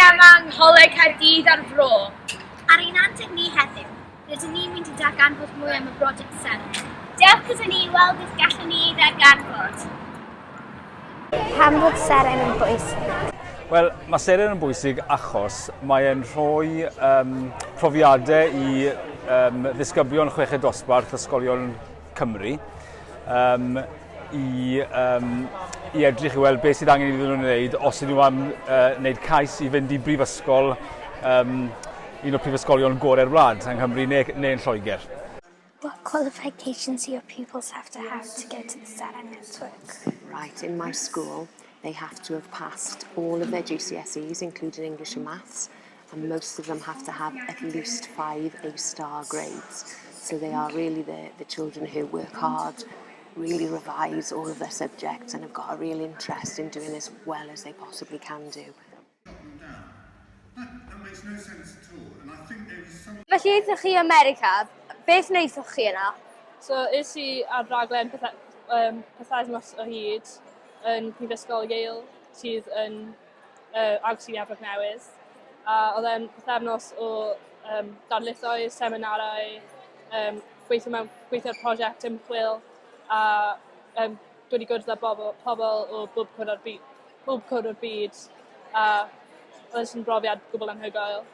yma yng ngholeg Cardiff ar Fro. Ar ein adeg ni heddiw, rydyn ni'n mynd i darganfod mwy am y brosiect Seren. Dewch gyda ni i weld beth gallwn ni ei ddarganfod. Pam bod Seren yn bwysig? Wel, mae Seren yn bwysig achos mae'n rhoi profiadau i ddisgyblion chweched dosbarth ysgolion Cymru i edrych i weld beth sydd angen iddyn nhw'n wneud os ydyn nhw am wneud cais i fynd i brifysgol, un o'r prifysgolion gorau'r wlad yng Nghymru neu'n Lloegr. What qualifications do your pupils have to get to the Seren Network? Right, in my school, they have to have passed all of their GCSEs, including English and Maths, and most of them have to have at least 5 A-star grades. So they are really the children who work hard, really revise all of their subjects and have got a real interest in doing as well as they possibly can do. That makes no sense at all, and I think there is some... Felly eithaf chi America, beth wnaethoch chi yna? So, is i ar raglen pythefnos o hyd yn Brifysgol Gael, sydd yn Awgsy'n Efrog Newydd. Oedd e'n pythefnos o darlithwyr, seminarau, gweithio'r prosiect ymchwil, a dod i gwrdd â pobl o bob cwr o'r byd, a oedd e'n brofiad gwbl anhygoel.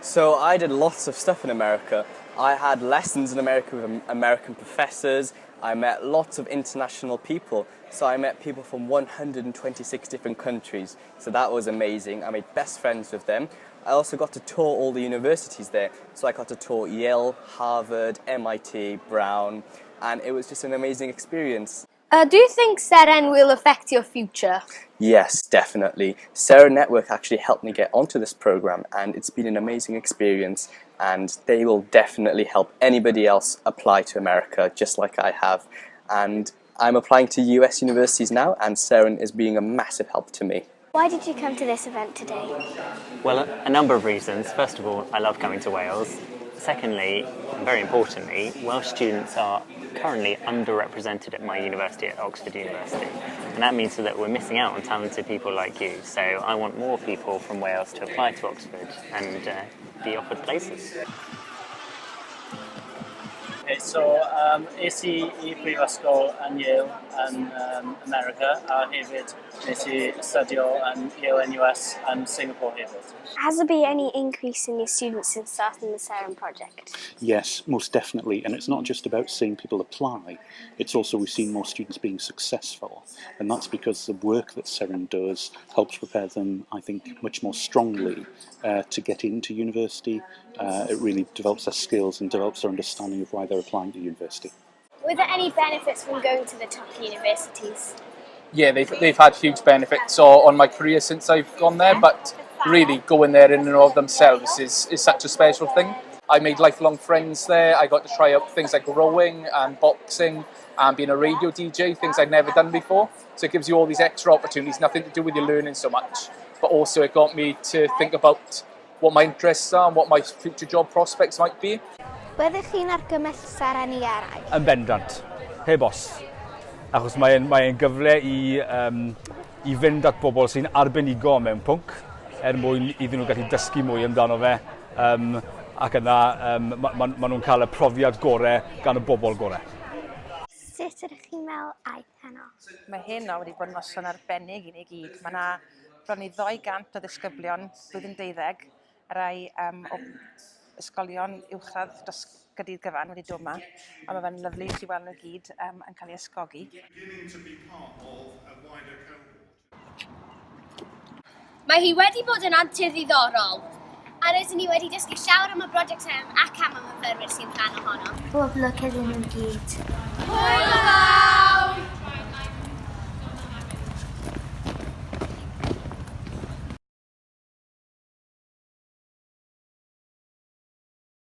So I did lots of stuff in America. I had lessons in America with American professors. I met lots of international people. So I met people from 126 different countries. So that was amazing. I made best friends with them. I also got to tour all the universities there. So I got to tour Yale, Harvard, MIT, Brown, and it was just an amazing experience. Do you think Seren will affect your future? Yes, definitely. Seren Network actually helped me get onto this program, and it's been an amazing experience, and they will definitely help anybody else apply to America just like I have. And I'm applying to US universities now, and Seren is being a massive help to me. Why did you come to this event today? Well, a number of reasons. First of all, I love coming to Wales. Secondly, and very importantly, Welsh students are currently underrepresented at my university, at Oxford University. And that means that we're missing out on talented people like you. So I want more people from Wales to apply to Oxford and be offered places. Okay, so es I Brifysgol yn Yale yn America, a hefyd nes I studio yn Yale NUS yn Singapore hefyd. Has there been any increase in your students since starting the Seren project? Yes, most definitely, and it's not just about seeing people apply, it's also we've seen more students being successful, and that's because the work that Seren does helps prepare them, I think, much more strongly to get into university. It really develops their skills and develops their understanding of why they're applying to university. Were there any benefits from going to the top universities? Yeah, they've had huge benefits on my career since I've gone there, but really going there in and of themselves is such a special thing. I made lifelong friends there. I got to try out things like rowing and boxing and being a radio DJ, things I'd never done before. So it gives you all these extra opportunities, nothing to do with your learning so much, but also it got me to think about what my interests are and what my future job prospects might be. Byddech chi'n argymell Seren I eraill? Yn bendant, heb os. Achos mae'n gyfle i fynd at bobl sy'n arbenigo mewn pwnc, mwyn iddyn nhw gallu dysgu mwy amdano fe, ac yna ma nhw'n cael y profiad gorau gan y bobl gorau. Sut ydych chi'n meddwl aeth heno? Mae hyn wedi bod yn noson arbennig I ni gyd. Mae yna bron I 200 o ddisgyblion blwyddyn 12, rai o ysgolion uwchradd dros Gaerdydd gyfan wedi dod yma, a mae fe'n lyflu I chi weld nhw gyd yn cael ei ysgogi. Mae hi wedi bod yn antur ddiddorol, a rydyn ni wedi dysgu llawer am y brosiect Seren ac am y myfyrwyr sy'n rhan ohono. Bob lwc iddyn nhw gyd. Hwyl!